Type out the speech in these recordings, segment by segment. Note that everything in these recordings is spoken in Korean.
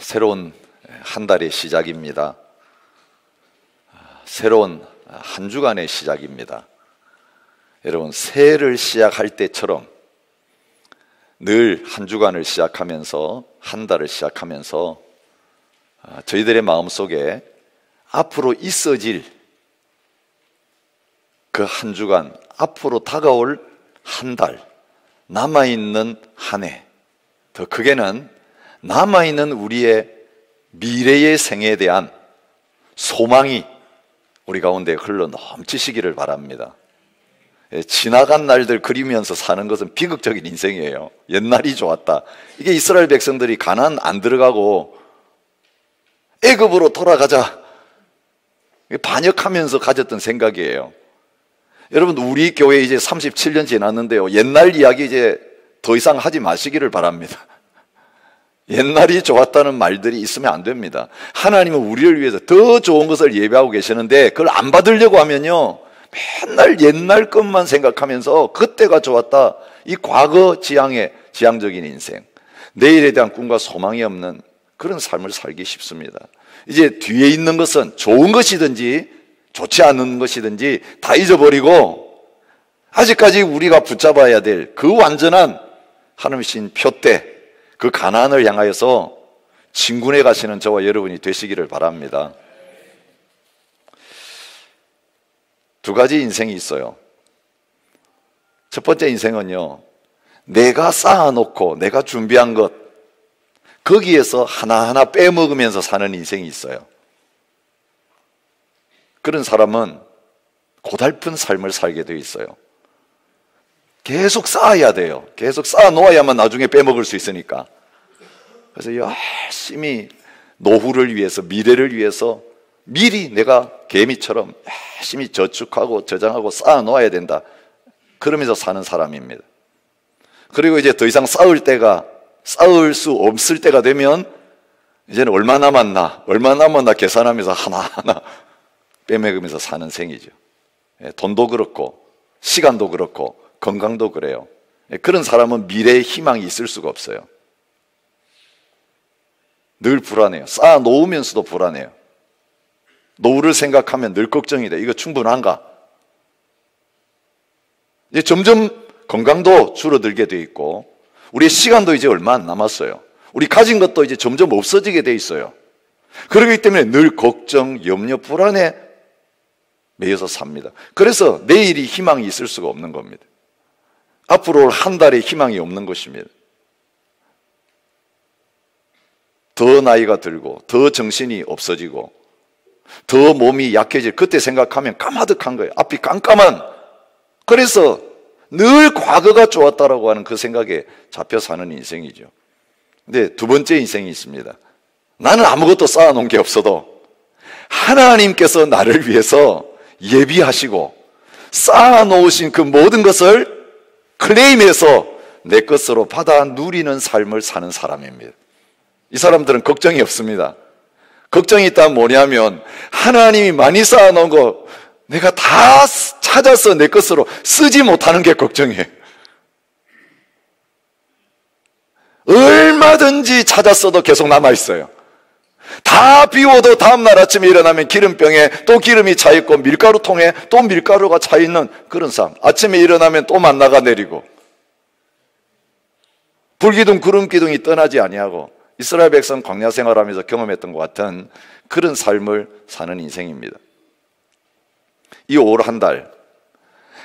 새로운 한 달의 시작입니다. 새로운 한 주간의 시작입니다. 여러분, 새해를 시작할 때처럼 늘 한 주간을 시작하면서 한 달을 시작하면서 저희들의 마음속에 앞으로 있어질 그 한 주간, 앞으로 다가올 한 달, 남아있는 한 해, 더 크게는 남아있는 우리의 미래의 생에 대한 소망이 우리 가운데 흘러 넘치시기를 바랍니다. 지나간 날들 그리면서 사는 것은 비극적인 인생이에요. 옛날이 좋았다. 이게 이스라엘 백성들이 가나안 안 들어가고 애굽으로 돌아가자 반역하면서 가졌던 생각이에요. 여러분, 우리 교회 이제 37년 지났는데요, 옛날 이야기 이제 더 이상 하지 마시기를 바랍니다. 옛날이 좋았다는 말들이 있으면 안 됩니다. 하나님은 우리를 위해서 더 좋은 것을 예배하고 계시는데 그걸 안 받으려고 하면요, 맨날 옛날 것만 생각하면서 그때가 좋았다, 이 과거 지향적인 인생, 내일에 대한 꿈과 소망이 없는 그런 삶을 살기 쉽습니다. 이제 뒤에 있는 것은 좋은 것이든지 좋지 않은 것이든지 다 잊어버리고 아직까지 우리가 붙잡아야 될 그 완전한 하나님의 신 표대, 그 가나안을 향하여서 진군해 가시는 저와 여러분이 되시기를 바랍니다. 두 가지 인생이 있어요. 첫 번째 인생은요, 내가 쌓아놓고 내가 준비한 것, 거기에서 하나하나 빼먹으면서 사는 인생이 있어요. 그런 사람은 고달픈 삶을 살게 되어 있어요. 계속 쌓아야 돼요. 계속 쌓아 놓아야만 나중에 빼먹을 수 있으니까. 그래서 열심히 노후를 위해서, 미래를 위해서 미리 내가 개미처럼 열심히 저축하고 저장하고 쌓아 놓아야 된다, 그러면서 사는 사람입니다. 그리고 이제 더 이상 쌓을 수 없을 때가 되면 이제는 얼마 남았나 계산하면서 하나하나 빼먹으면서 사는 생이죠. 돈도 그렇고 시간도 그렇고 건강도 그래요. 그런 사람은 미래에 희망이 있을 수가 없어요. 늘 불안해요. 쌓아 놓으면서도 불안해요. 노후를 생각하면 늘 걱정이 돼. 이거 충분한가? 이제 점점 건강도 줄어들게 돼 있고 우리의 시간도 이제 얼마 안 남았어요. 우리 가진 것도 이제 점점 없어지게 돼 있어요. 그렇기 때문에 늘 걱정, 염려, 불안에 매여서 삽니다. 그래서 내일이 희망이 있을 수가 없는 겁니다. 앞으로 올 한 달에 희망이 없는 것입니다. 더 나이가 들고 더 정신이 없어지고 더 몸이 약해질 그때 생각하면 까마득한 거예요. 앞이 깜깜한. 그래서 늘 과거가 좋았다라고 하는 그 생각에 잡혀 사는 인생이죠. 근데 두 번째 인생이 있습니다. 나는 아무것도 쌓아놓은 게 없어도 하나님께서 나를 위해서 예비하시고 쌓아놓으신 그 모든 것을 클레임해서 내 것으로 받아 누리는 삶을 사는 사람입니다. 이 사람들은 걱정이 없습니다. 걱정이 있다면 뭐냐면 하나님이 많이 쌓아놓은 거 내가 다 찾아서 내 것으로 쓰지 못하는 게 걱정이에요. 얼마든지 찾았어도 계속 남아있어요. 다 비워도 다음날 아침에 일어나면 기름병에 또 기름이 차있고 밀가루통에 또 밀가루가 차있는 그런 삶. 아침에 일어나면 또 만나가 내리고 불기둥 구름기둥이 떠나지 아니하고 이스라엘 백성 광야 생활하면서 경험했던 것 같은 그런 삶을 사는 인생입니다. 이 올 한 달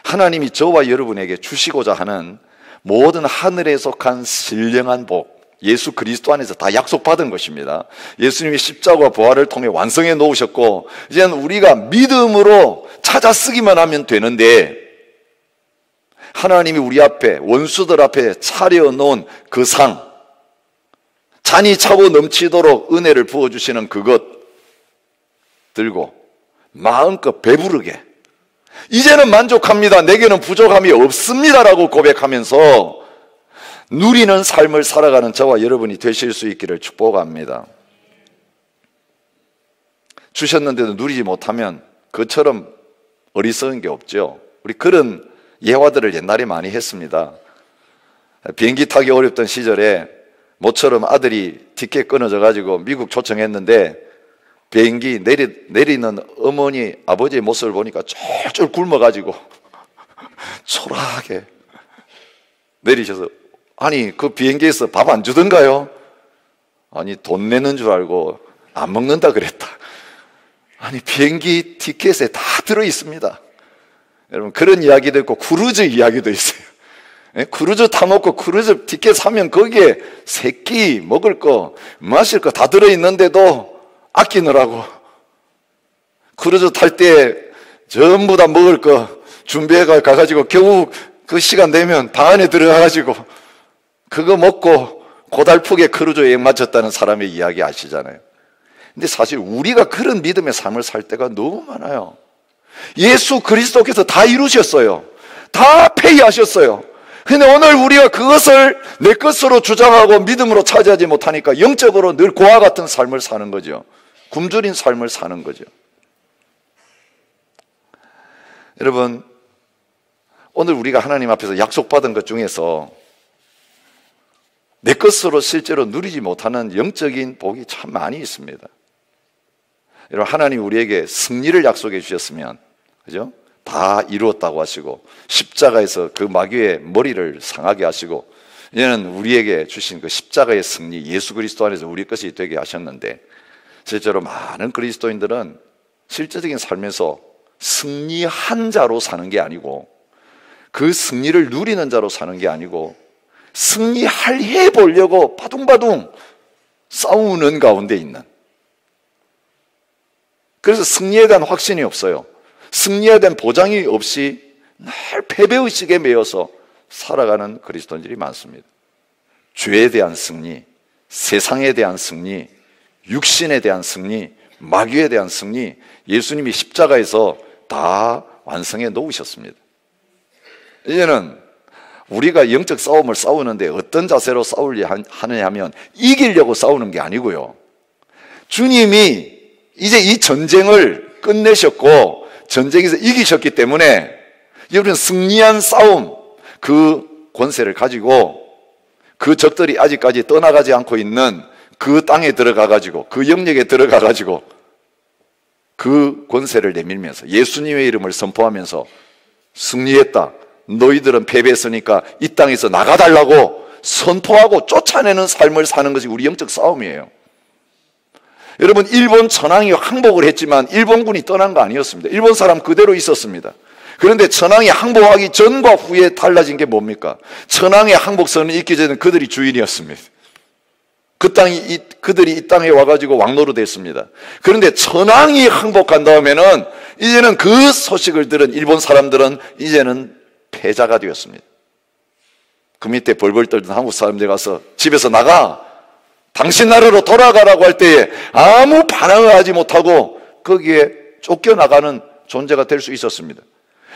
하나님이 저와 여러분에게 주시고자 하는 모든 하늘에 속한 신령한 복, 예수 그리스도 안에서 다 약속받은 것입니다. 예수님이 십자가와 부활을 통해 완성해 놓으셨고 이제는 우리가 믿음으로 찾아 쓰기만 하면 되는데, 하나님이 우리 앞에, 원수들 앞에 차려놓은 그 상, 잔이 차고 넘치도록 은혜를 부어주시는 그것 들고 마음껏 배부르게 이제는 만족합니다, 내게는 부족함이 없습니다라고 고백하면서 누리는 삶을 살아가는 저와 여러분이 되실 수 있기를 축복합니다. 주셨는데도 누리지 못하면 그처럼 어리석은 게 없죠. 우리 그런 예화들을 옛날에 많이 했습니다. 비행기 타기 어렵던 시절에 모처럼 아들이 티켓 끊어져 가지고 미국 초청했는데 비행기 내리는 어머니 아버지의 모습을 보니까 쫄쫄 굶어 가지고 초라하게 내리셔서, 아니 그 비행기에서 밥 안 주던가요? 아니 돈 내는 줄 알고 안 먹는다 그랬다. 아니 비행기 티켓에 다 들어 있습니다. 여러분 그런 이야기도 있고 크루즈 이야기도 있어요. 크루즈 타놓고 크루즈 티켓 사면 거기에 세 끼 먹을 거 마실 거 다 들어있는데도 아끼느라고 크루즈 탈 때 전부 다 먹을 거 준비해 가가지고 겨우 그 시간 되면 방 안에 들어가가지고 그거 먹고 고달프게 크루즈 여행 마쳤다는 사람의 이야기 아시잖아요. 근데 사실 우리가 그런 믿음의 삶을 살 때가 너무 많아요. 예수 그리스도께서 다 이루셨어요. 다 폐기하셨어요. 근데 오늘 우리가 그것을 내 것으로 주장하고 믿음으로 차지하지 못하니까 영적으로 늘 고아 같은 삶을 사는 거죠. 굶주린 삶을 사는 거죠. 여러분, 오늘 우리가 하나님 앞에서 약속받은 것 중에서 내 것으로 실제로 누리지 못하는 영적인 복이 참 많이 있습니다. 여러분, 하나님 우리에게 승리를 약속해 주셨으면, 그죠? 다 이루었다고 하시고, 십자가에서 그 마귀의 머리를 상하게 하시고, 이제는 우리에게 주신 그 십자가의 승리, 예수 그리스도 안에서 우리 것이 되게 하셨는데, 실제로 많은 그리스도인들은 실제적인 삶에서 승리한 자로 사는 게 아니고, 그 승리를 누리는 자로 사는 게 아니고, 승리해 보려고 바둥바둥 싸우는 가운데 있는, 그래서 승리에 대한 확신이 없어요. 승리에 대한 보장이 없이 늘 패배의식에 매여서 살아가는 그리스도인들이 많습니다. 죄에 대한 승리, 세상에 대한 승리, 육신에 대한 승리, 마귀에 대한 승리, 예수님이 십자가에서 다 완성해 놓으셨습니다. 이제는 우리가 영적 싸움을 싸우는데 어떤 자세로 싸우려 하느냐 하면 이기려고 싸우는 게 아니고요. 주님이 이제 이 전쟁을 끝내셨고 전쟁에서 이기셨기 때문에 여러분 승리한 싸움, 그 권세를 가지고 그 적들이 아직까지 떠나가지 않고 있는 그 땅에 들어가가지고 그 영역에 들어가가지고 그 권세를 내밀면서 예수님의 이름을 선포하면서 승리했다, 너희들은 패배했으니까 이 땅에서 나가달라고 선포하고 쫓아내는 삶을 사는 것이 우리 영적 싸움이에요. 여러분, 일본 천황이 항복을 했지만 일본군이 떠난 거 아니었습니다. 일본 사람 그대로 있었습니다. 그런데 천황이 항복하기 전과 후에 달라진 게 뭡니까? 천황의 항복선을 잇기 전에 그들이 주인이었습니다. 그들이 이 땅에 와가지고 왕노로 됐습니다. 그런데 천황이 항복한 다음에는 이제는 그 소식을 들은 일본 사람들은 이제는 패자가 되었습니다. 그 밑에 벌벌 떨던 한국 사람들 가서 집에서 나가! 당신 나라로 돌아가라고 할 때에 아무 반항을 하지 못하고 거기에 쫓겨나가는 존재가 될 수 있었습니다.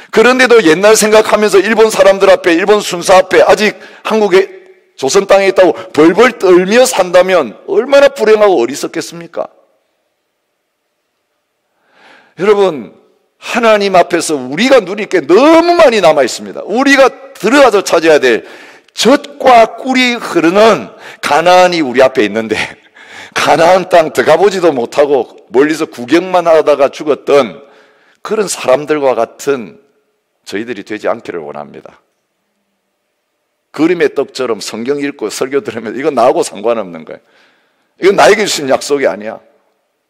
그런데도 옛날 생각하면서 일본 사람들 앞에, 일본 순사 앞에 아직 한국에 조선 땅에 있다고 벌벌 떨며 산다면 얼마나 불행하고 어리석겠습니까? 여러분, 하나님 앞에서 우리가 누릴 게 너무 많이 남아 있습니다. 우리가 들어가서 찾아야 될 젖과 꿀이 흐르는 가나안이 우리 앞에 있는데 가나안 땅 들어가보지도 못하고 멀리서 구경만 하다가 죽었던 그런 사람들과 같은 저희들이 되지 않기를 원합니다. 그림의 떡처럼 성경 읽고 설교 들으면 이건 나하고 상관없는 거예요. 이건 나에게 주신 약속이 아니야.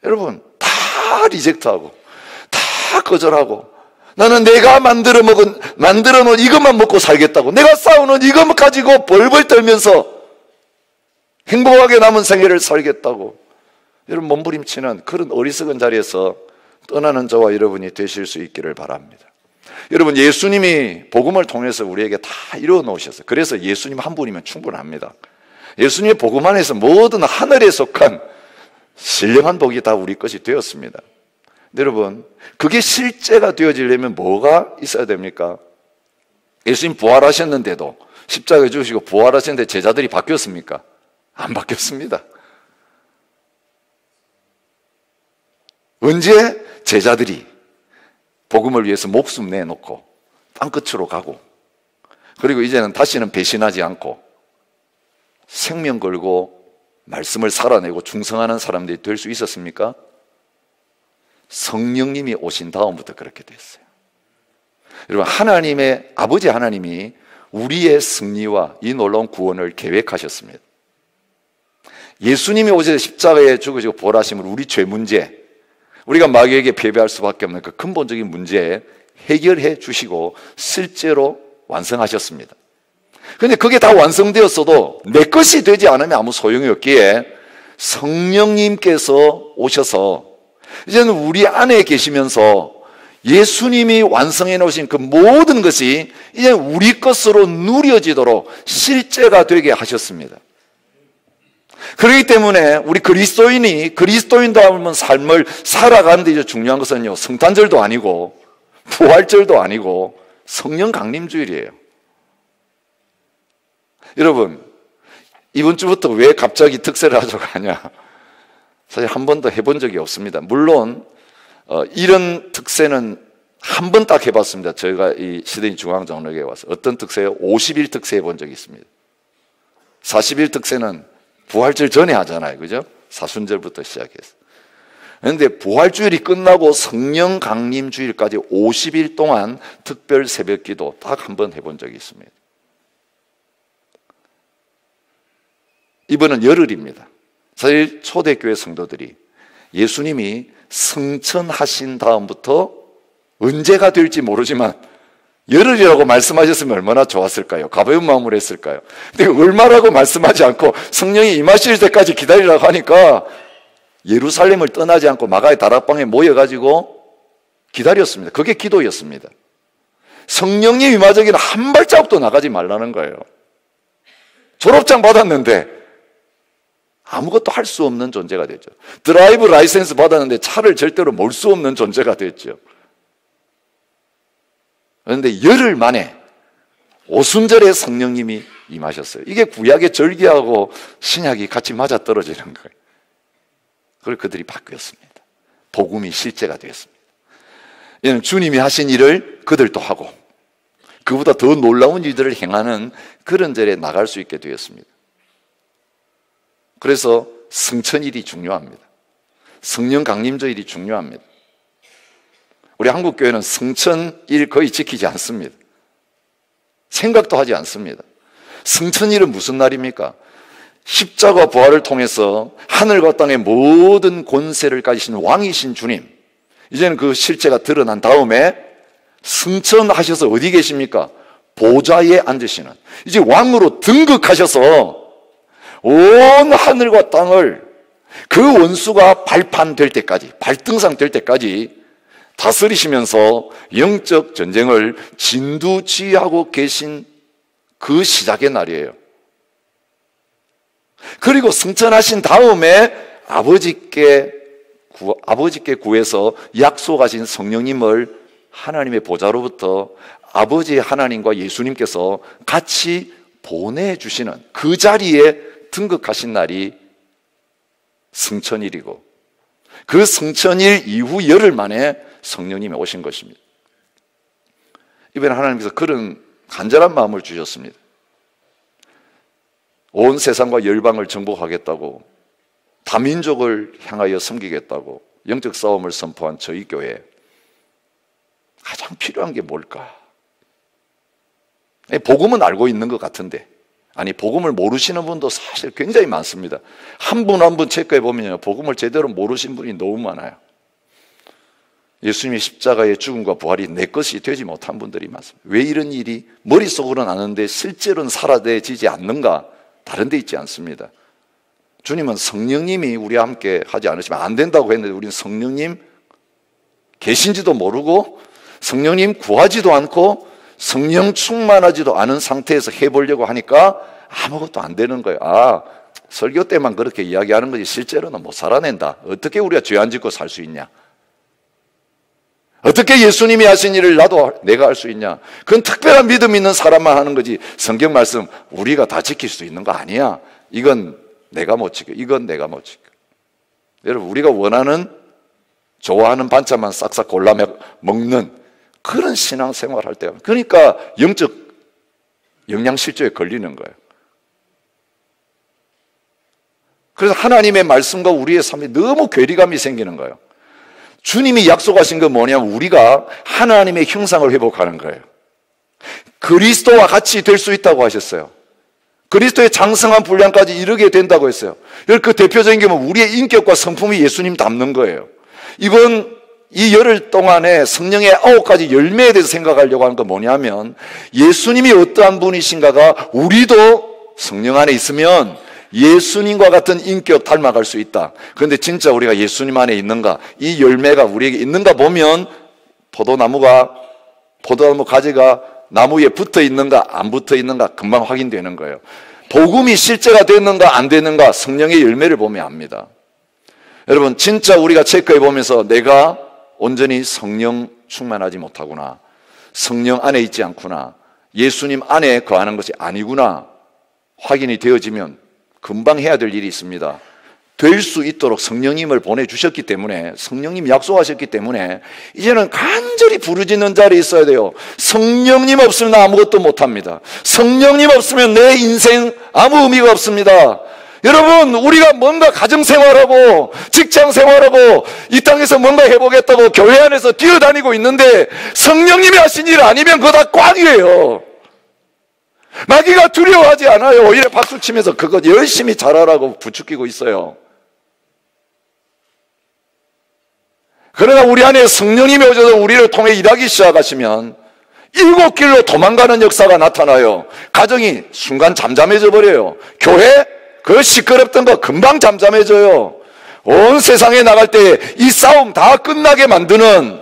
여러분, 다 리젝트하고 다 거절하고 나는 내가 만들어 놓은 이것만 먹고 살겠다고, 내가 쌓아놓은 이것만 가지고 벌벌 떨면서 행복하게 남은 생애를 살겠다고 여러분 몸부림치는 그런 어리석은 자리에서 떠나는 저와 여러분이 되실 수 있기를 바랍니다. 여러분, 예수님이 복음을 통해서 우리에게 다 이루어 놓으셨어요. 그래서 예수님 한 분이면 충분합니다. 예수님의 복음 안에서 모든 하늘에 속한 신령한 복이 다 우리 것이 되었습니다. 여러분, 그게 실제가 되어지려면 뭐가 있어야 됩니까? 예수님 부활하셨는데도, 십자가에 죽으시고 부활하셨는데 제자들이 바뀌었습니까? 안 바뀌었습니다. 언제 제자들이 복음을 위해서 목숨 내놓고 땅끝으로 가고, 그리고 이제는 다시는 배신하지 않고 생명 걸고 말씀을 살아내고 충성하는 사람들이 될 수 있었습니까? 성령님이 오신 다음부터 그렇게 됐어요. 여러분, 하나님의 아버지 하나님이 우리의 승리와 이 놀라운 구원을 계획하셨습니다. 예수님이 오셔서 십자가에 죽으시고 부활하심으로 우리 죄 문제, 우리가 마귀에게 패배할 수밖에 없는 그 근본적인 문제 해결해 주시고 실제로 완성하셨습니다. 그런데 그게 다 완성되었어도 내 것이 되지 않으면 아무 소용이 없기에 성령님께서 오셔서 이제는 우리 안에 계시면서 예수님이 완성해 놓으신 그 모든 것이 이제 우리 것으로 누려지도록 실제가 되게 하셨습니다. 그렇기 때문에 우리 그리스도인다운 삶을 살아가는 데 중요한 것은요, 성탄절도 아니고 부활절도 아니고 성령 강림주일이에요. 여러분, 이번 주부터 왜 갑자기 특세를 하자고 하냐? 사실 한 번도 해본 적이 없습니다. 물론 이런 특세는 한 번 딱 해봤습니다. 저희가 이 시드니 중앙장로교회에 와서. 어떤 특세요? 50일 특세 해본 적이 있습니다. 40일 특세는 부활절 전에 하잖아요, 그죠? 사순절부터 시작해서. 그런데 부활주일이 끝나고 성령 강림 주일까지 50일 동안 특별 새벽기도 딱 한 번 해본 적이 있습니다. 이번은 열흘입니다. 사실 초대교회 성도들이 예수님이 승천하신 다음부터 언제가 될지 모르지만 열흘이라고 말씀하셨으면 얼마나 좋았을까요? 가벼운 마음으로 했을까요? 근데 얼마라고 말씀하지 않고 성령이 임하실 때까지 기다리라고 하니까 예루살렘을 떠나지 않고 마가의 다락방에 모여가지고 기다렸습니다. 그게 기도였습니다. 성령님 임하자기는 한 발자국도 나가지 말라는 거예요. 졸업장 받았는데 아무것도 할 수 없는 존재가 됐죠. 드라이브 라이센스 받았는데 차를 절대로 몰 수 없는 존재가 됐죠. 그런데 열흘 만에 오순절에 성령님이 임하셨어요. 이게 구약의 절기하고 신약이 같이 맞아떨어지는 거예요. 그래서 그들이 바뀌었습니다. 복음이 실제가 되었습니다. 이는 주님이 하신 일을 그들도 하고 그보다 더 놀라운 일들을 행하는 그런 절에 나갈 수 있게 되었습니다. 그래서 승천일이 중요합니다. 성령 강림절이 중요합니다. 우리 한국교회는 승천일 거의 지키지 않습니다. 생각도 하지 않습니다. 승천일은 무슨 날입니까? 십자가 부활을 통해서 하늘과 땅의 모든 권세를 가지신 왕이신 주님, 이제는 그 실체가 드러난 다음에 승천하셔서 어디 계십니까? 보좌에 앉으시는, 이제 왕으로 등극하셔서 온 하늘과 땅을 그 원수가 발판될 때까지, 발등상될 때까지 다스리시면서 영적 전쟁을 진두지휘하고 계신 그 시작의 날이에요. 그리고 승천하신 다음에 아버지께 구해서 약속하신 성령님을 하나님의 보좌로부터 아버지 하나님과 예수님께서 같이 보내주시는 그 자리에 등극하신 날이 승천일이고, 그 승천일 이후 열흘 만에 성령님이 오신 것입니다. 이번에 하나님께서 그런 간절한 마음을 주셨습니다. 온 세상과 열방을 정복하겠다고, 다민족을 향하여 섬기겠다고 영적 싸움을 선포한 저희 교회에 가장 필요한 게 뭘까? 복음은 알고 있는 것 같은데, 아니, 복음을 모르시는 분도 사실 굉장히 많습니다. 한 분 한 분 체크해 보면요, 복음을 제대로 모르신 분이 너무 많아요. 예수님의 십자가의 죽음과 부활이 내 것이 되지 못한 분들이 많습니다. 왜 이런 일이 머릿속으로는 아는데 실제로는 사라지지 않는가? 다른 데 있지 않습니다. 주님은 성령님이 우리와 함께 하지 않으시면 안 된다고 했는데, 우리는 성령님 계신지도 모르고 성령님 구하지도 않고 성령 충만하지도 않은 상태에서 해보려고 하니까 아무것도 안 되는 거예요. 아, 설교 때만 그렇게 이야기하는 거지 실제로는 못 살아낸다. 어떻게 우리가 죄 안 짓고 살 수 있냐? 어떻게 예수님이 하신 일을 내가 할 수 있냐? 그건 특별한 믿음 있는 사람만 하는 거지, 성경 말씀 우리가 다 지킬 수 있는 거 아니야. 이건 내가 못 지켜, 이건 내가 못 지켜. 여러분, 우리가 원하는, 좋아하는 반찬만 싹싹 골라 먹는 그런 신앙생활 할 때가, 그러니까 영적 영양실조에 걸리는 거예요. 그래서 하나님의 말씀과 우리의 삶에 너무 괴리감이 생기는 거예요. 주님이 약속하신 건 뭐냐면 우리가 하나님의 형상을 회복하는 거예요. 그리스도와 같이 될 수 있다고 하셨어요. 그리스도의 장성한 분량까지 이르게 된다고 했어요. 그 대표적인 게 우리의 인격과 성품이 예수님 닮는 거예요. 이번 이 열흘 동안에 성령의 9가지 열매에 대해서 생각하려고 하는 건 뭐냐면 예수님이 어떠한 분이신가가 우리도 성령 안에 있으면 예수님과 같은 인격 닮아갈 수 있다. 그런데 진짜 우리가 예수님 안에 있는가, 이 열매가 우리에게 있는가 보면 포도나무 가지가 나무에 붙어 있는가 안 붙어 있는가 금방 확인되는 거예요. 복음이 실제가 됐는가 안 되는가 성령의 열매를 보면 압니다. 여러분 진짜 우리가 체크해 보면서 내가 온전히 성령 충만하지 못하구나, 성령 안에 있지 않구나, 예수님 안에 거하는 것이 아니구나 확인이 되어지면 금방 해야 될 일이 있습니다. 될 수 있도록 성령님을 보내주셨기 때문에, 성령님 약속하셨기 때문에 이제는 간절히 부르짖는 자리에 있어야 돼요. 성령님 없으면 나 아무것도 못합니다. 성령님 없으면 내 인생 아무 의미가 없습니다. 여러분 우리가 뭔가 가정생활하고 직장생활하고 이 땅에서 뭔가 해보겠다고 교회 안에서 뛰어다니고 있는데 성령님이 하신 일 아니면 그거 다 꽝이에요. 마귀가 두려워하지 않아요. 오히려 박수치면서 그거 열심히 잘하라고 부추기고 있어요. 그러나 우리 안에 성령님이 오셔서 우리를 통해 일하기 시작하시면 7길로 도망가는 역사가 나타나요. 가정이 순간 잠잠해져 버려요. 교회? 그 시끄럽던 거 금방 잠잠해져요. 온 세상에 나갈 때 이 싸움 다 끝나게 만드는,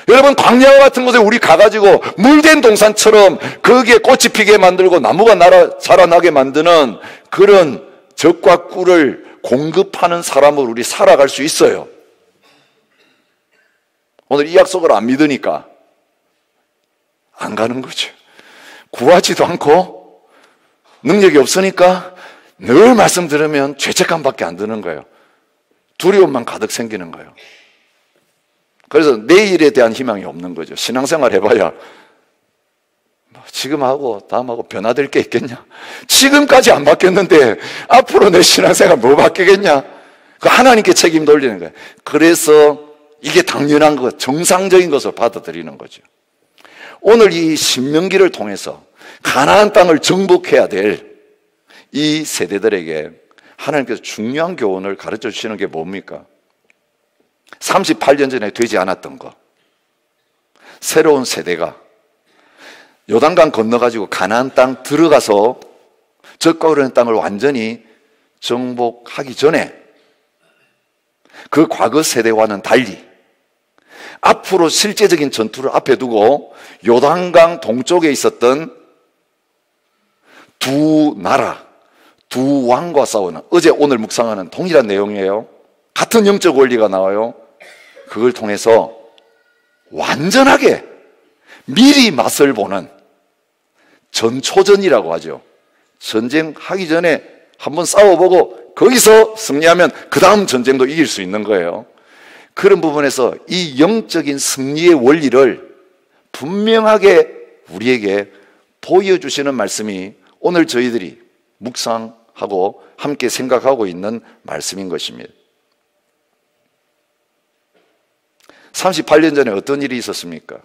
여러분 광야 같은 곳에 우리 가가지고 물된 동산처럼 거기에 꽃이 피게 만들고 나무가 자라나게 만드는 그런 젖과 꿀을 공급하는 사람으로 우리 살아갈 수 있어요. 오늘 이 약속을 안 믿으니까 안 가는 거죠. 구하지도 않고 능력이 없으니까 늘 말씀 들으면 죄책감밖에 안 드는 거예요. 두려움만 가득 생기는 거예요. 그래서 내일에 대한 희망이 없는 거죠. 신앙생활 해봐야 지금하고 다음하고 변화될 게 있겠냐? 지금까지 안 바뀌었는데 앞으로 내 신앙생활 뭐 바뀌겠냐? 그 하나님께 책임 돌리는 거예요. 그래서 이게 당연한 것, 정상적인 것을 받아들이는 거죠. 오늘 이 신명기를 통해서 가나안 땅을 정복해야 될 이 세대들에게 하나님께서 중요한 교훈을 가르쳐 주시는 게 뭡니까? 38년 전에 되지 않았던 것, 새로운 세대가 요단강 건너가지고 가나안 땅 들어가서 젖과 흐르는 땅을 완전히 정복하기 전에 그 과거 세대와는 달리 앞으로 실제적인 전투를 앞에 두고 요단강 동쪽에 있었던 두 나라, 두 왕과 싸우는, 어제 오늘 묵상하는 동일한 내용이에요. 같은 영적 원리가 나와요. 그걸 통해서 완전하게 미리 맛을 보는 전초전이라고 하죠. 전쟁하기 전에 한번 싸워보고 거기서 승리하면 그 다음 전쟁도 이길 수 있는 거예요. 그런 부분에서 이 영적인 승리의 원리를 분명하게 우리에게 보여주시는 말씀이 오늘 저희들이 묵상하고 함께 생각하고 있는 말씀인 것입니다. 38년 전에 어떤 일이 있었습니까?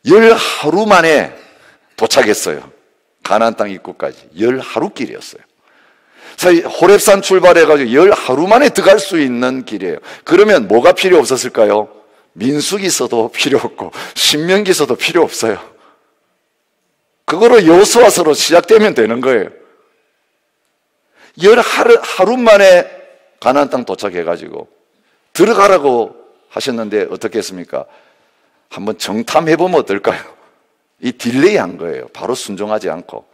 10하루 만에 도착했어요. 가나안 땅 입구까지 10하루 길이었어요. 사실 호렙산 출발해가지고 10하루 만에 들어갈 수 있는 길이에요. 그러면 뭐가 필요 없었을까요? 민수기서도 필요 없고 신명기서도 필요 없어요. 그거로 여호수아서로 시작되면 되는 거예요. 10하루 만에 가나안 땅 도착해가지고 들어가라고 하셨는데 어떻게 했습니까? 한번 정탐해보면 어떨까요? 이 딜레이 한 거예요. 바로 순종하지 않고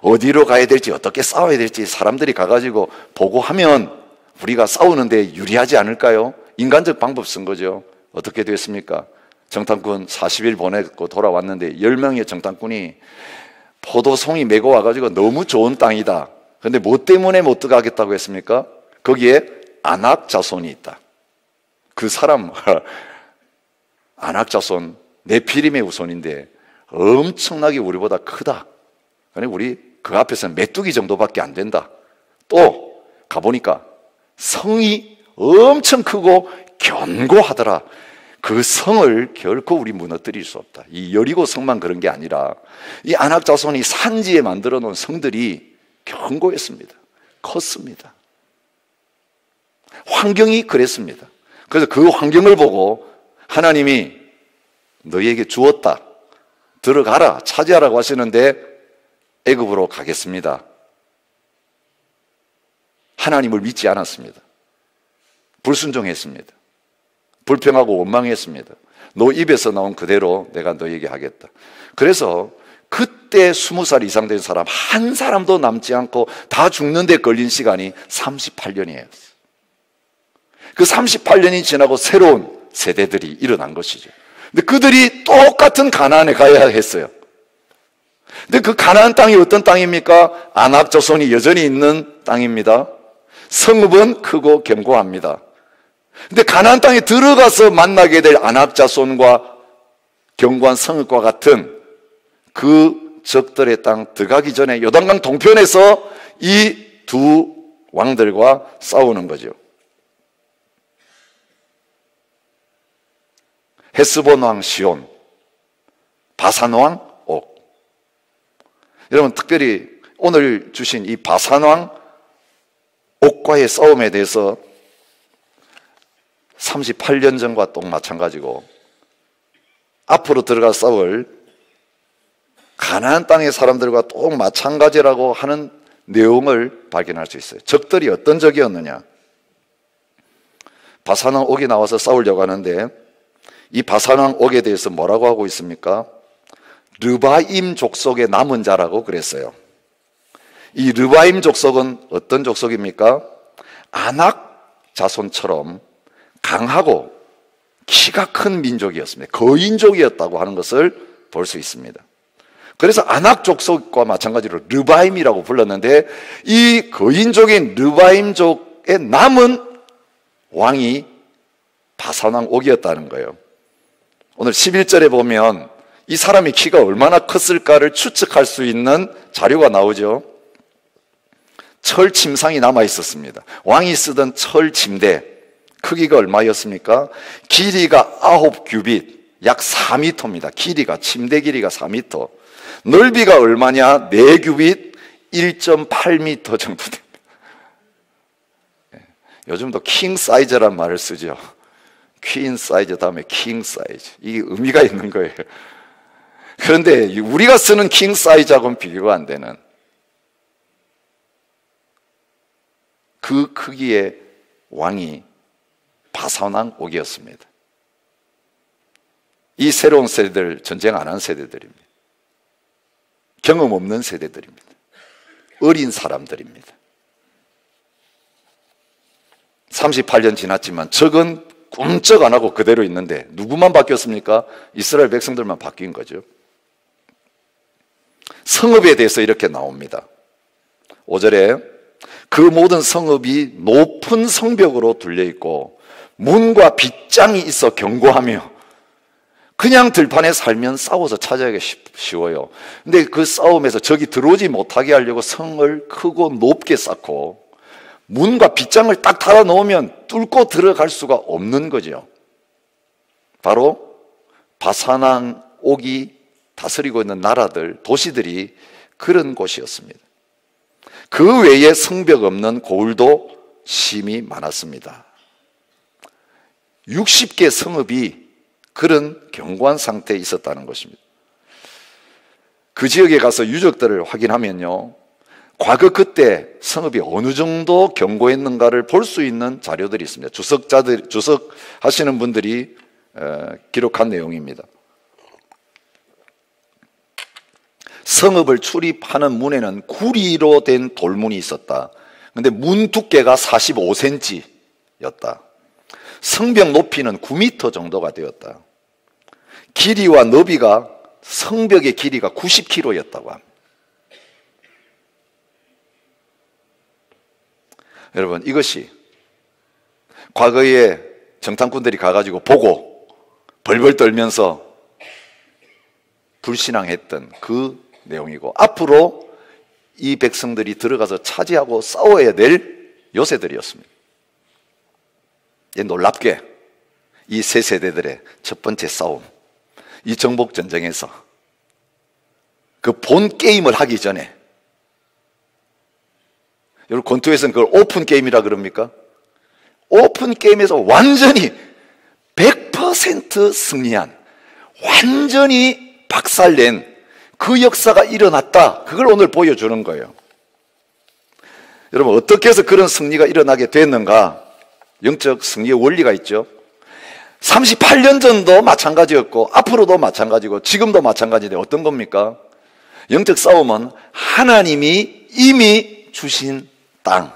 어디로 가야 될지 어떻게 싸워야 될지 사람들이 가가지고 보고하면 우리가 싸우는데 유리하지 않을까요? 인간적 방법 쓴 거죠. 어떻게 됐습니까? 정탐꾼 40일 보내고 돌아왔는데 10명의 정탐꾼이 포도송이 메고 와가지고 너무 좋은 땅이다. 그런데 뭐 때문에 못 들어가겠다고 했습니까? 거기에 아낙 자손이 있다. 그 사람 아낙 자손 네피림의 후손인데 엄청나게 우리보다 크다. 그러니 우리 그 앞에서는 메뚜기 정도밖에 안 된다. 또 가보니까 성이 엄청 크고 견고하더라. 그 성을 결코 우리 무너뜨릴 수 없다. 이 여리고 성만 그런 게 아니라 이 안악 자손이 산지에 만들어 놓은 성들이 견고했습니다. 컸습니다. 환경이 그랬습니다. 그래서 그 환경을 보고 하나님이 너희에게 주었다. 들어가라. 차지하라고 하시는데 애굽으로 가겠습니다. 하나님을 믿지 않았습니다. 불순종했습니다. 불평하고 원망했습니다. 너 입에서 나온 그대로 내가 너에게 하겠다. 그래서 그때 20살 이상 된 사람 한 사람도 남지 않고 다 죽는데 걸린 시간이 38년이에요. 그 38년이 지나고 새로운 세대들이 일어난 것이죠. 근데 그들이 똑같은 가나안에 가야 했어요. 근데 그 가나안 땅이 어떤 땅입니까? 안악 자손이 여전히 있는 땅입니다. 성읍은 크고 견고합니다. 근데 가나안 땅에 들어가서 만나게 될 안악 자손과 견고한 성읍과 같은 그 적들의 땅 들어가기 전에 요단강 동편에서 이 두 왕들과 싸우는 거죠. 헤스본 왕 시온, 바산 왕 옥. 여러분 특별히 오늘 주신 이 바산 왕 옥과의 싸움에 대해서 38년 전과 또 마찬가지고 앞으로 들어가 싸울 가나안 땅의 사람들과 또 마찬가지라고 하는 내용을 발견할 수 있어요. 적들이 어떤 적이었느냐? 바산왕 옥이 나와서 싸우려고 하는데 이 바산왕 옥에 대해서 뭐라고 하고 있습니까? 르바임 족속의 남은 자라고 그랬어요. 이 르바임 족속은 어떤 족속입니까? 아낙 자손처럼 강하고 키가 큰 민족이었습니다. 거인족이었다고 하는 것을 볼 수 있습니다. 그래서 아낙 족속과 마찬가지로 르바임이라고 불렀는데 이 거인족인 르바임족의 남은 왕이 바산왕 옥이었다는 거예요. 오늘 11절에 보면 이 사람의 키가 얼마나 컸을까를 추측할 수 있는 자료가 나오죠. 철 침상이 남아 있었습니다. 왕이 쓰던 철 침대 크기가 얼마였습니까? 길이가 9규빗, 약 4m입니다. 길이가, 침대 길이가 4m. 넓이가 얼마냐? 4규빗, 1.8m 정도 됩니다. 요즘도 킹 사이즈란 말을 쓰죠. 퀸 사이즈 다음에 킹 사이즈. 이게 의미가 있는 거예요. 그런데 우리가 쓰는 킹 사이즈하고는 비교가 안 되는 그 크기의 왕이 바산왕 옥이었습니다. 이 새로운 세대들, 전쟁 안 한 세대들입니다. 경험 없는 세대들입니다. 어린 사람들입니다. 38년 지났지만 적은 꿈쩍 안 하고 그대로 있는데 누구만 바뀌었습니까? 이스라엘 백성들만 바뀐 거죠. 성읍에 대해서 이렇게 나옵니다. 5절에 그 모든 성읍이 높은 성벽으로 둘려있고 문과 빗장이 있어 견고하며 그냥 들판에 살면 싸워서 차지하기가 쉬워요. 근데 그 싸움에서 적이 들어오지 못하게 하려고 성을 크고 높게 쌓고 문과 빗장을 딱 달아 놓으면 뚫고 들어갈 수가 없는 거죠. 바로 바산왕 옥이 다스리고 있는 나라들, 도시들이 그런 곳이었습니다. 그 외에 성벽 없는 고을도 심히 많았습니다. 60개 성읍이 그런 견고한 상태에 있었다는 것입니다. 그 지역에 가서 유적들을 확인하면요, 과거 그때 성읍이 어느 정도 견고했는가를 볼 수 있는 자료들이 있습니다. 주석하시는 분들이 기록한 내용입니다. 성읍을 출입하는 문에는 구리로 된 돌문이 있었다. 그런데 문 두께가 45cm였다. 성벽 높이는 9m 정도가 되었다. 길이와 너비가 성벽의 길이가 90km였다고 합니다. 여러분, 이것이 과거에 정탐꾼들이 가가지고 보고 벌벌 떨면서 불신앙했던 그 내용이고, 앞으로 이 백성들이 들어가서 차지하고 싸워야 될 요새들이었습니다. 놀랍게 이 세 세대들의 첫 번째 싸움, 이 정복전쟁에서 그 본 게임을 하기 전에, 여러분 권투에서는 그걸 오픈 게임이라 그럽니까? 오픈 게임에서 완전히 100% 승리한, 완전히 박살낸 그 역사가 일어났다. 그걸 오늘 보여주는 거예요. 여러분 어떻게 해서 그런 승리가 일어나게 됐는가? 영적 승리의 원리가 있죠. 38년 전도 마찬가지였고 앞으로도 마찬가지고 지금도 마찬가지인데 어떤 겁니까? 영적 싸움은 하나님이 이미 주신 땅,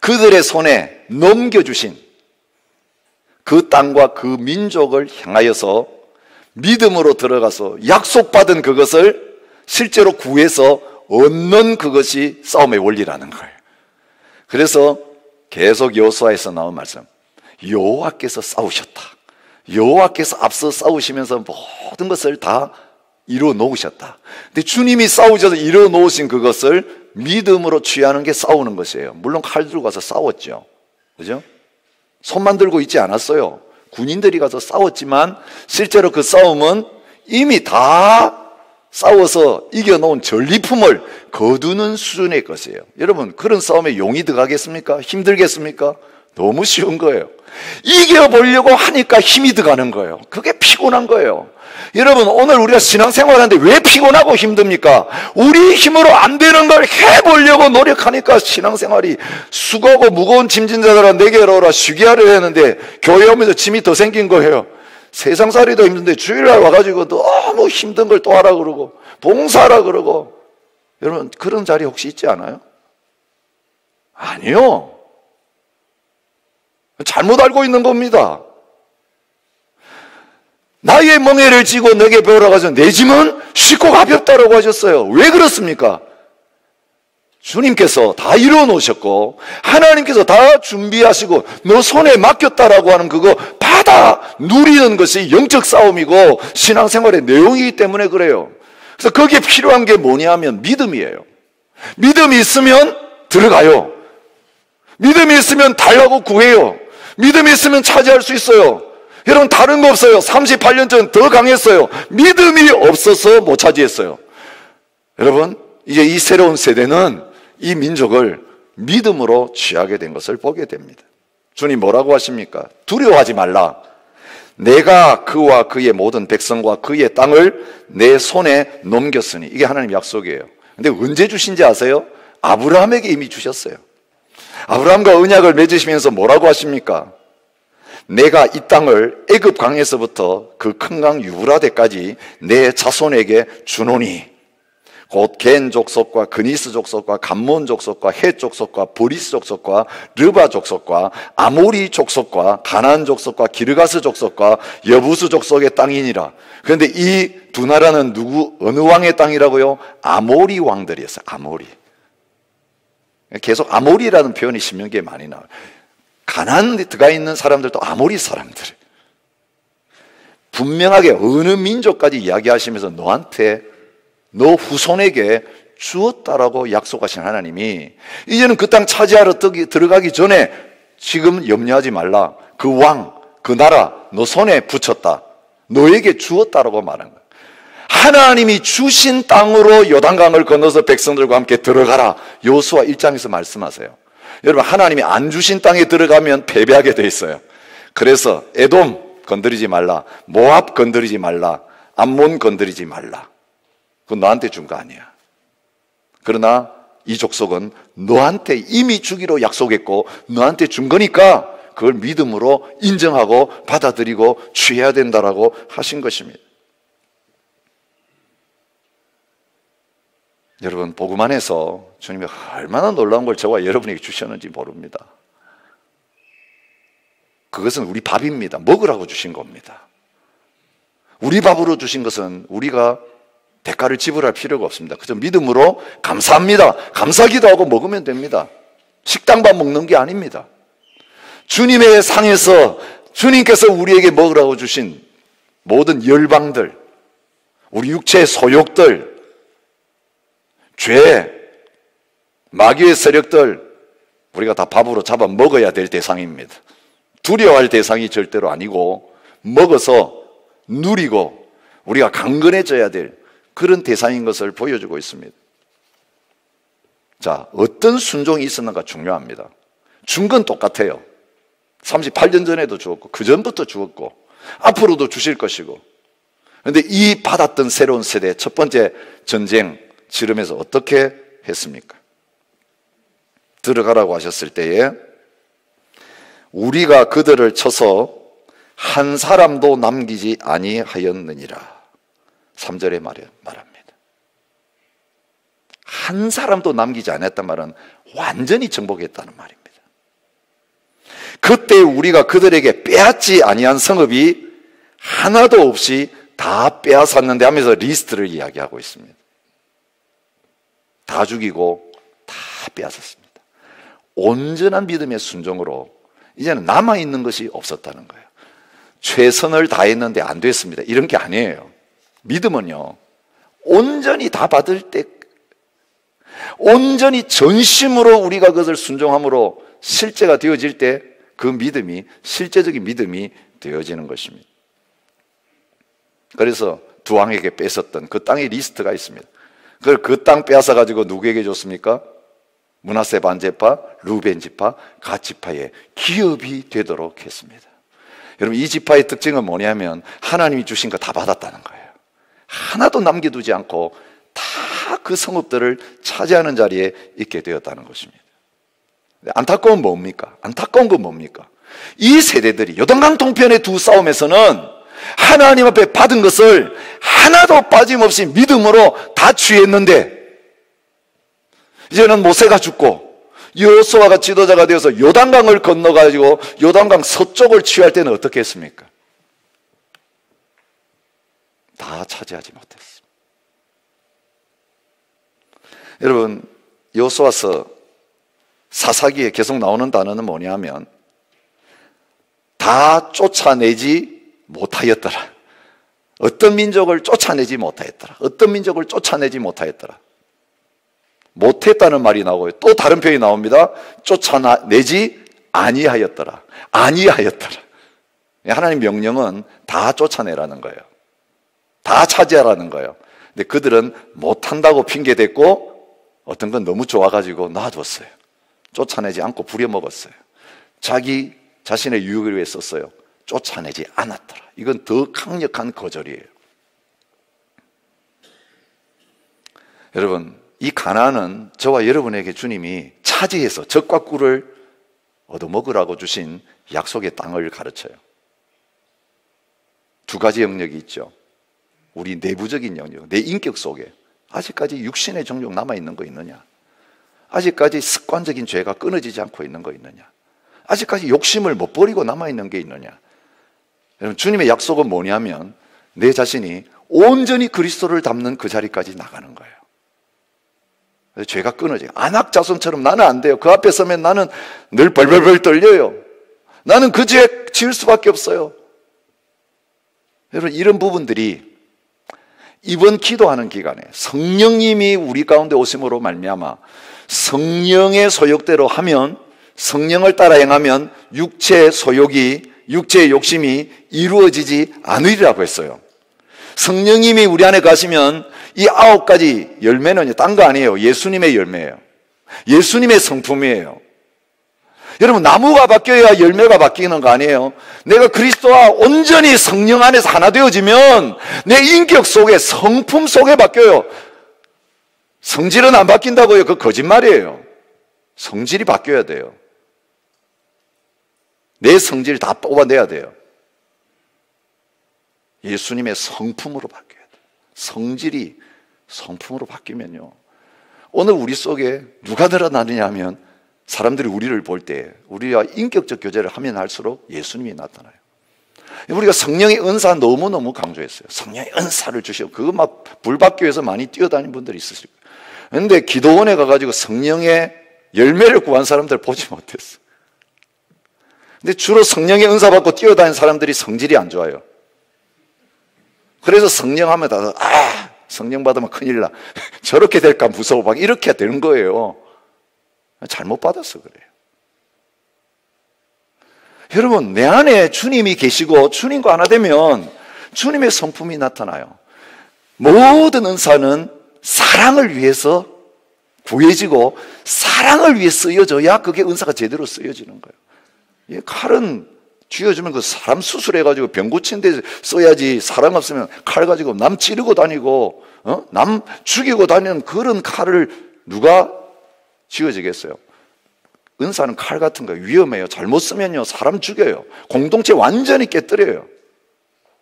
그들의 손에 넘겨주신 그 땅과 그 민족을 향하여서 믿음으로 들어가서 약속받은 그것을 실제로 구해서 얻는 그것이 싸움의 원리라는 거예요. 그래서 계속 여호수아에서 나온 말씀, 여호와께서 싸우셨다. 여호와께서 앞서 싸우시면서 모든 것을 다 이루어 놓으셨다. 근데 주님이 싸우셔서 이루어 놓으신 그것을 믿음으로 취하는 게 싸우는 것이에요. 물론 칼 들고 가서 싸웠죠. 그죠? 손만 들고 있지 않았어요. 군인들이 가서 싸웠지만 실제로 그 싸움은 이미 다 싸워서 이겨놓은 전리품을 거두는 수준의 것이에요. 여러분 그런 싸움에 용이 들어가겠습니까? 힘들겠습니까? 너무 쉬운 거예요. 이겨보려고 하니까 힘이 들어가는 거예요. 그게 피곤한 거예요. 여러분 오늘 우리가 신앙생활하는데 왜 피곤하고 힘듭니까? 우리 힘으로 안 되는 걸 해보려고 노력하니까 신앙생활이 수고하고 무거운 짐진자들아 내게로 오라 쉬게 하려 했는데 교회 오면서 짐이 더 생긴 거예요. 세상살이도 힘든데 주일날 와가지고 너무 힘든 걸 또 하라 그러고 봉사하라 그러고. 여러분 그런 자리 혹시 있지 않아요? 아니요. 잘못 알고 있는 겁니다. 나의 멍에를 지고 내게 배우라고 하셔서 내 짐은 쉽고 가볍다라고 하셨어요. 왜 그렇습니까? 주님께서 다 이루어 놓으셨고 하나님께서 다 준비하시고 너 손에 맡겼다라고 하는 그거 받아 누리는 것이 영적 싸움이고 신앙생활의 내용이기 때문에 그래요. 그래서 거기에 필요한 게 뭐냐 하면 믿음이에요. 믿음이 있으면 들어가요. 믿음이 있으면 달라고 구해요. 믿음이 있으면 차지할 수 있어요. 여러분 다른 거 없어요. 38년 전 더 강했어요. 믿음이 없어서 못 차지했어요. 여러분 이제 이 새로운 세대는 이 민족을 믿음으로 취하게 된 것을 보게 됩니다. 주님 뭐라고 하십니까? 두려워하지 말라. 내가 그와 그의 모든 백성과 그의 땅을 내 손에 넘겼으니. 이게 하나님 약속이에요. 근데 언제 주신지 아세요? 아브라함에게 이미 주셨어요. 아브라함과 언약을 맺으시면서 뭐라고 하십니까? 내가 이 땅을 애굽 강에서부터 그 큰 강 유브라데까지 내 자손에게 주노니 곧 겐 족속과 그니스 족속과 감몬 족속과 헷 족속과 브리스 족속과 르바 족속과 아모리 족속과 가나안 족속과 기르가스 족속과 여부스 족속의 땅이니라. 그런데 이 두 나라는 어느 왕의 땅이라고요? 아모리 왕들이었어요. 아모리. 계속 아모리라는 표현이 신명기에 많이 나와요. 가나안에 들어가 있는 사람들도 아모리 사람들. 분명하게 어느 민족까지 이야기하시면서 너한테 너 후손에게 주었다라고 약속하신 하나님이 이제는 그 땅 차지하러 들어가기 전에 지금 염려하지 말라. 그 왕, 그 나라 너 손에 붙였다. 너에게 주었다라고 말한 거예요. 하나님이 주신 땅으로 요단강을 건너서 백성들과 함께 들어가라. 여호수아 1장에서 말씀하세요. 여러분 하나님이 안 주신 땅에 들어가면 패배하게 돼 있어요. 그래서 에돔 건드리지 말라. 모압 건드리지 말라. 암몬 건드리지 말라. 그건 너한테 준 거 아니야. 그러나 이 족속은 너한테 이미 주기로 약속했고 너한테 준 거니까 그걸 믿음으로 인정하고 받아들이고 취해야 된다라고 하신 것입니다. 여러분 복음 안에서 주님이 얼마나 놀라운 걸 저와 여러분에게 주셨는지 모릅니다. 그것은 우리 밥입니다. 먹으라고 주신 겁니다. 우리 밥으로 주신 것은 우리가 대가를 지불할 필요가 없습니다. 그저 믿음으로 감사합니다. 감사기도 하고 먹으면 됩니다. 식당밥 먹는 게 아닙니다. 주님의 상에서 주님께서 우리에게 먹으라고 주신 모든 열방들, 우리 육체의 소욕들, 죄, 마귀의 세력들 우리가 다 밥으로 잡아 먹어야 될 대상입니다. 두려워할 대상이 절대로 아니고 먹어서 누리고 우리가 강건해져야 될 그런 대상인 것을 보여주고 있습니다. 자, 어떤 순종이 있었는가 중요합니다. 준 건 똑같아요. 38년 전에도 주었고 그 전부터 주었고 앞으로도 주실 것이고, 그런데 이 받았던 새로운 세대 첫 번째 전쟁 치르면서 어떻게 했습니까? 들어가라고 하셨을 때에 우리가 그들을 쳐서 한 사람도 남기지 아니하였느니라. 3절에 말합니다. 한 사람도 남기지 않았단 말은 완전히 정복했다는 말입니다. 그때 우리가 그들에게 빼앗지 아니한 성읍이 하나도 없이 다 빼앗았는데 하면서 리스트를 이야기하고 있습니다. 다 죽이고 다 빼앗았습니다. 온전한 믿음의 순종으로 이제는 남아있는 것이 없었다는 거예요. 최선을 다했는데 안 됐습니다, 이런 게 아니에요. 믿음은요, 온전히 다 받을 때, 온전히 전심으로 우리가 그것을 순종함으로 실제가 되어질 때 그 믿음이 실제적인 믿음이 되어지는 것입니다. 그래서 두 왕에게 뺏었던 그 땅의 리스트가 있습니다. 그걸 그 땅 빼앗아 가지고 누구에게 줬습니까? 므낫세 반지파, 루벤 지파, 갓 지파의 기업이 되도록 했습니다. 여러분, 이 지파의 특징은 뭐냐면 하나님이 주신 거 다 받았다는 거예요. 하나도 남겨두지 않고 다 그 성읍들을 차지하는 자리에 있게 되었다는 것입니다. 안타까운 뭡니까? 안타까운 건 뭡니까? 이 세대들이 요단강 동편의 두 싸움에서는 하나님 앞에 받은 것을 하나도 빠짐없이 믿음으로 다 취했는데, 이제는 모세가 죽고 여호수아가 지도자가 되어서 요단강을 건너가지고 요단강 서쪽을 취할 때는 어떻게 했습니까? 다 차지하지 못했습니다. 여러분, 여호수아서 사사기에 계속 나오는 단어는 뭐냐면 다 쫓아내지 못하였더라. 어떤 민족을 쫓아내지 못하였더라. 어떤 민족을 쫓아내지 못하였더라. 못했다는 말이 나오고요. 또 다른 표현이 나옵니다. 쫓아내지 아니하였더라. 아니하였더라. 하나님 명령은 다 쫓아내라는 거예요. 다 차지하라는 거예요. 근데 그들은 못한다고 핑계댔고 어떤 건 너무 좋아가지고 놔뒀어요. 쫓아내지 않고 부려먹었어요. 자기 자신의 유익을 위해 썼어요. 쫓아내지 않았더라. 이건 더 강력한 거절이에요. 여러분, 이 가나안은 저와 여러분에게 주님이 차지해서 젖과 꿀을 얻어먹으라고 주신 약속의 땅을 가르쳐요. 두 가지 영역이 있죠. 우리 내부적인 영역, 내 인격 속에 아직까지 육신의 정욕 남아있는 거 있느냐? 아직까지 습관적인 죄가 끊어지지 않고 있는 거 있느냐? 아직까지 욕심을 못 버리고 남아있는 게 있느냐? 여러분, 주님의 약속은 뭐냐면 내 자신이 온전히 그리스도를 닮는 그 자리까지 나가는 거예요. 그래서 죄가 끊어져요. 안악자손처럼 나는 안 돼요. 그 앞에 서면 나는 늘 벌벌벌 떨려요. 나는 그 죄 지을 수밖에 없어요. 여러분, 이런 부분들이 이번 기도하는 기간에 성령님이 우리 가운데 오심으로 말미암아 성령의 소욕대로 하면, 성령을 따라 행하면 육체의 소욕이, 육체의 욕심이 이루어지지 않으리라고 했어요. 성령님이 우리 안에 가시면 이 9가지 열매는 딴 거 아니에요. 예수님의 열매예요. 예수님의 성품이에요. 여러분, 나무가 바뀌어야 열매가 바뀌는 거 아니에요. 내가 그리스도와 온전히 성령 안에서 하나 되어지면 내 인격 속에, 성품 속에 바뀌어요. 성질은 안 바뀐다고요? 그거 거짓말이에요. 성질이 바뀌어야 돼요. 내 성질 다 뽑아내야 돼요. 예수님의 성품으로 바뀌어야 돼요. 성질이 성품으로 바뀌면요, 오늘 우리 속에 누가 드러나느냐 하면 사람들이 우리를 볼 때 우리와 인격적 교제를 하면 할수록 예수님이 나타나요. 우리가 성령의 은사 너무너무 강조했어요. 성령의 은사를 주시고 그거 막 불받기 위해서 많이 뛰어다니는 분들이 있으실 거예요. 그런데 기도원에 가가지고 성령의 열매를 구한 사람들 보지 못했어요. 근데 주로 성령의 은사 받고 뛰어다니는 사람들이 성질이 안 좋아요. 그래서 성령 하면 다 성령 받으면 큰일 나. 저렇게 될까 무서워. 막 이렇게 되는 거예요. 잘못 받아서 그래요. 여러분, 내 안에 주님이 계시고 주님과 하나 되면 주님의 성품이 나타나요. 모든 은사는 사랑을 위해서 구해지고 사랑을 위해 쓰여져야 그게 은사가 제대로 쓰여지는 거예요. 칼은 쥐어주면 그 사람 수술해가지고 병 고친 데 써야지, 사랑 없으면 칼 가지고 남 찌르고 다니고 남 죽이고 다니는 그런 칼을 누가 쥐어지겠어요? 은사는 칼 같은 거 위험해요. 잘못 쓰면요 사람 죽여요. 공동체 완전히 깨뜨려요.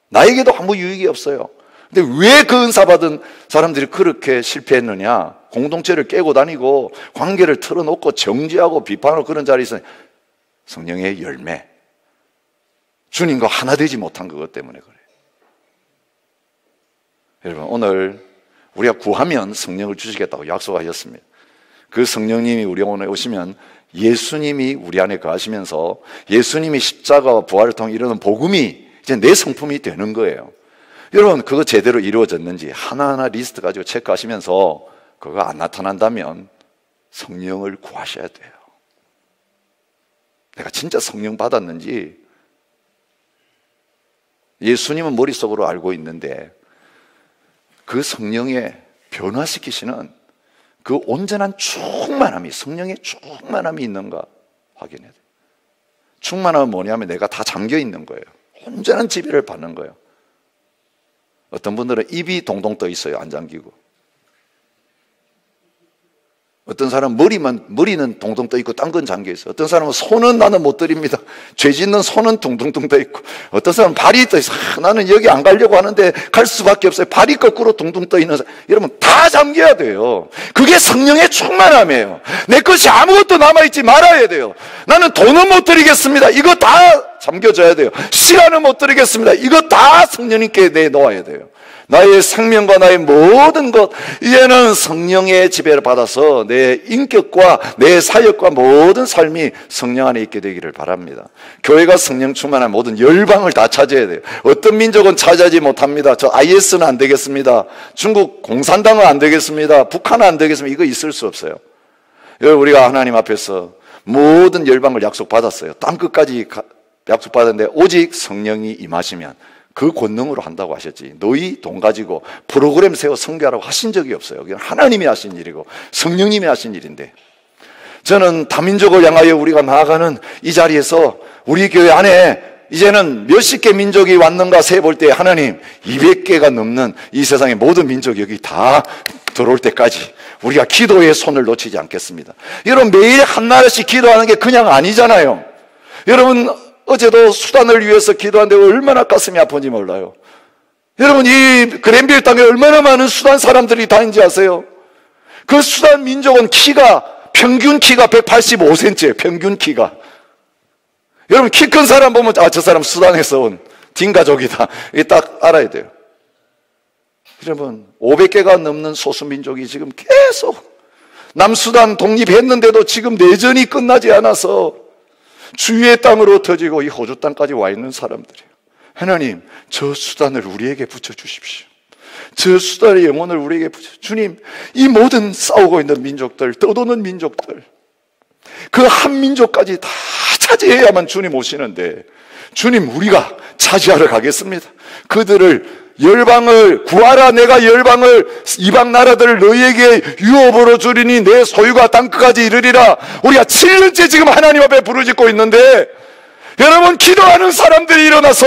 나에게도 아무 유익이 없어요. 근데 왜 그 은사 받은 사람들이 그렇게 실패했느냐? 공동체를 깨고 다니고 관계를 틀어놓고 정죄하고 비판하고 그런 자리에서 성령의 열매, 주님과 하나 되지 못한 그것 때문에 그래요. 여러분, 오늘 우리가 구하면 성령을 주시겠다고 약속하셨습니다. 그 성령님이 우리 오늘 오시면 예수님이 우리 안에 거하시면서 예수님이 십자가와 부활을 통해 이루는 복음이 이제 내 성품이 되는 거예요. 여러분, 그거 제대로 이루어졌는지 하나하나 리스트 가지고 체크하시면서 그거 안 나타난다면 성령을 구하셔야 돼요. 내가 진짜 성령 받았는지 예수님은 머릿속으로 알고 있는데 그 성령의 변화시키시는 그 온전한 충만함이, 성령의 충만함이 있는가 확인해야 돼요. 충만함은 뭐냐면 내가 다 잠겨 있는 거예요. 온전한 지배를 받는 거예요. 어떤 분들은 입이 동동 떠 있어요. 안 잠기고. 어떤 사람은 머리는 동동 떠 있고 딴 건 잠겨 있어요. 어떤 사람은 손은 나는 못 드립니다. 죄 짓는 손은 둥둥둥 떠 있고, 어떤 사람은 발이 떠 있어. 나는 여기 안 가려고 하는데 갈 수밖에 없어요. 발이 거꾸로 둥둥 떠 있는 사람. 여러분, 다 잠겨야 돼요. 그게 성령의 충만함이에요. 내 것이 아무것도 남아있지 말아야 돼요. 나는 돈은 못 드리겠습니다. 이거 다 잠겨져야 돼요. 시간은 못 드리겠습니다. 이거 다 성령님께 내놓아야 돼요. 나의 생명과 나의 모든 것, 이제는 성령의 지배를 받아서 내 인격과 내 사역과 모든 삶이 성령 안에 있게 되기를 바랍니다. 교회가 성령 충만한 모든 열방을 다 차지해야 돼요. 어떤 민족은 차지하지 못합니다. 저 IS는 안 되겠습니다. 중국 공산당은 안 되겠습니다. 북한은 안 되겠습니다. 이거 있을 수 없어요. 여러분, 우리가 하나님 앞에서 모든 열방을 약속받았어요. 땅끝까지 약속받았는데 오직 성령이 임하시면 그 권능으로 한다고 하셨지, 너희 돈 가지고 프로그램 세워 선교하라고 하신 적이 없어요. 그냥 하나님이 하신 일이고 성령님이 하신 일인데, 저는 다민족을 향하여 우리가 나아가는 이 자리에서 우리 교회 안에 이제는 몇십 개 민족이 왔는가 세볼 때 하나님 200개가 넘는 이 세상의 모든 민족이 여기 다 들어올 때까지 우리가 기도의 손을 놓치지 않겠습니다. 여러분, 매일 한 나라씩 기도하는 게 그냥 아니잖아요. 여러분, 어제도 수단을 위해서 기도하는데 얼마나 가슴이 아픈지 몰라요. 여러분, 이 그랜빌 땅에 얼마나 많은 수단 사람들이 다니는지 아세요? 그 수단 민족은 평균 키가 185cm예요. 평균 키가. 여러분, 키 큰 사람 보면 저 사람 수단에서 온 딘가족이다, 이게 딱 알아야 돼요. 여러분, 500개가 넘는 소수민족이 지금 계속 남수단 독립했는데도 지금 내전이 끝나지 않아서 주위의 땅으로 터지고 이 호주 땅까지 와 있는 사람들이에요. 하나님, 저 수단을 우리에게 붙여주십시오. 저 수단의 영혼을 우리에게 주님, 이 모든 싸우고 있는 민족들, 떠도는 민족들, 그 한 민족까지 다 차지해야만 주님 오시는데, 주님, 우리가 차지하러 가겠습니다. 그들을, 열방을 구하라. 내가 열방을, 이방 나라들을 너희에게 유업으로 주리니 내 소유가 땅끝까지 이르리라. 우리가 7년째 지금 하나님 앞에 부르짖고 있는데, 여러분, 기도하는 사람들이 일어나서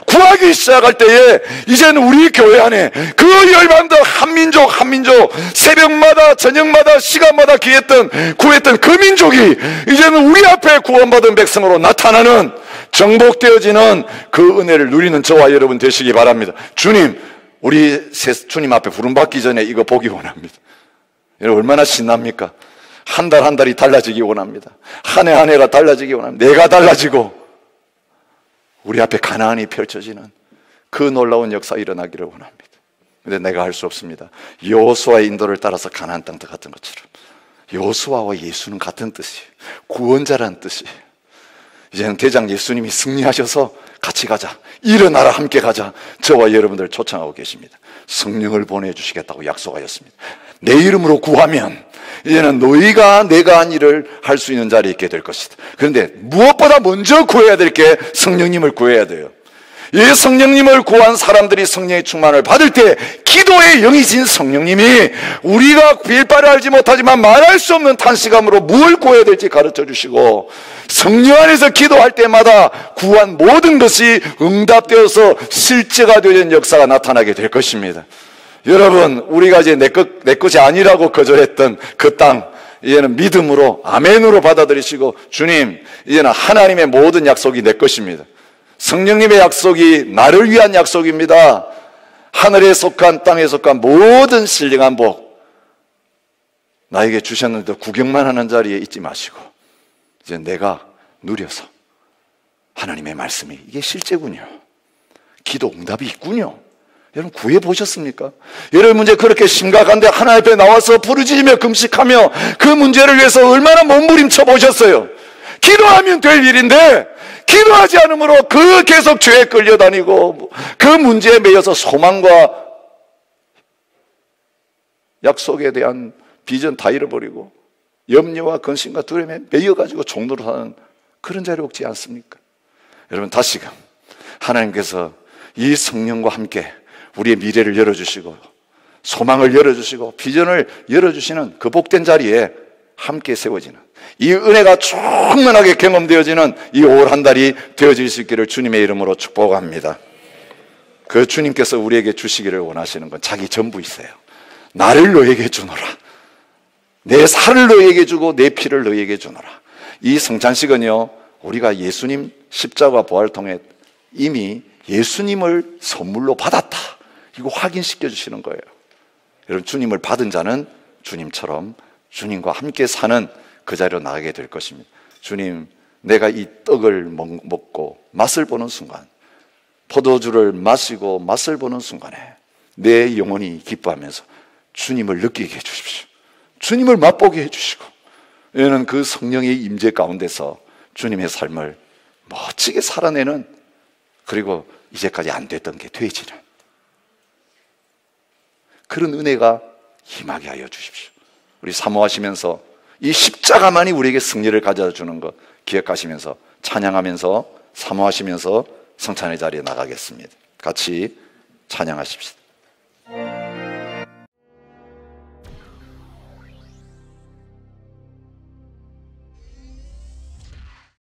구하기 시작할 때에 이제는 우리 교회 안에 그 열방들 한 민족 새벽마다 저녁마다 시간마다 구했던 그 민족이 이제는 우리 앞에 구원받은 백성으로 나타나는, 정복되어지는 그 은혜를 누리는 저와 여러분 되시기 바랍니다. 주님, 우리 주님 앞에 부름받기 전에 이거 보기 원합니다. 여러분, 얼마나 신납니까? 한 달 한 달이 달라지기 원합니다. 한 해 한 해가 달라지기 원합니다. 내가 달라지고 우리 앞에 가나안이 펼쳐지는 그 놀라운 역사 일어나기를 원합니다. 근데 내가 할 수 없습니다. 여호수아의 인도를 따라서 가나안 땅 같은 것처럼 여호수아와 예수는 같은 뜻이에요. 구원자라는 뜻이에요. 이제는 대장 예수님이 승리하셔서 같이 가자, 일어나라, 함께 가자, 저와 여러분들 초청하고 계십니다. 성령을 보내주시겠다고 약속하셨습니다. 내 이름으로 구하면 이제는 너희가 내가 한 일을 할 수 있는 자리에 있게 될 것이다. 그런데 무엇보다 먼저 구해야 될 게 성령님을 구해야 돼요. 이 성령님을 구한 사람들이 성령의 충만을 받을 때 기도의 영이신 성령님이 우리가 빌바를 알지 못하지만 말할 수 없는 탄식함으로 뭘 구해야 될지 가르쳐 주시고, 성령 안에서 기도할 때마다 구한 모든 것이 응답되어서 실제가 되는 역사가 나타나게 될 것입니다. 여러분, 우리가 이제 내 것이 아니라고 거절했던 그 땅, 이제는 믿음으로 아멘으로 받아들이시고, 주님, 이제는 하나님의 모든 약속이 내 것입니다. 성령님의 약속이 나를 위한 약속입니다. 하늘에 속한 땅에 속한 모든 신령한 복 나에게 주셨는데 구경만 하는 자리에 있지 마시고 이제 내가 누려서 하나님의 말씀이 이게 실제군요. 기도 응답이 있군요. 여러분 구해보셨습니까? 여러분 문제 그렇게 심각한데 하나님 앞에 나와서 부르짖으며 금식하며 그 문제를 위해서 얼마나 몸부림쳐 보셨어요? 기도하면 될 일인데 기도하지 않으므로 그 계속 죄에 끌려다니고 그 문제에 매여서 소망과 약속에 대한 비전 다 잃어버리고 염려와 근심과 두려움에 매여가지고 종로로 사는 그런 자리 없지 않습니까? 여러분 다시금 하나님께서 이 성령과 함께 우리의 미래를 열어주시고 소망을 열어주시고 비전을 열어주시는 그 복된 자리에 함께 세워지는 이 은혜가 충만하게 경험되어지는 이 올 한 달이 되어질 수 있기를 주님의 이름으로 축복합니다. 그 주님께서 우리에게 주시기를 원하시는 건 자기 전부이세요. 나를 너에게 주노라. 내 살을 너에게 주고 내 피를 너에게 주노라. 이 성찬식은요, 우리가 예수님 십자가 부활을 통해 이미 예수님을 선물로 받았다, 이거 확인시켜 주시는 거예요. 여러분 주님을 받은 자는 주님처럼 주님과 함께 사는 그 자리로 나가게 될 것입니다. 주님, 내가 이 떡을 먹고 맛을 보는 순간, 포도주를 마시고 맛을 보는 순간에 내 영혼이 기뻐하면서 주님을 느끼게 해주십시오. 주님을 맛보게 해주시고, 얘는 그 성령의 임재 가운데서 주님의 삶을 멋지게 살아내는, 그리고 이제까지 안 됐던 게 되어지는 그런 은혜가 임하게 하여 주십시오. 우리 사모하시면서 이 십자가만이 우리에게 승리를 가져주는 것 기억하시면서 찬양하면서 사모하시면서 성찬의 자리에 나가겠습니다. 같이 찬양하십시다.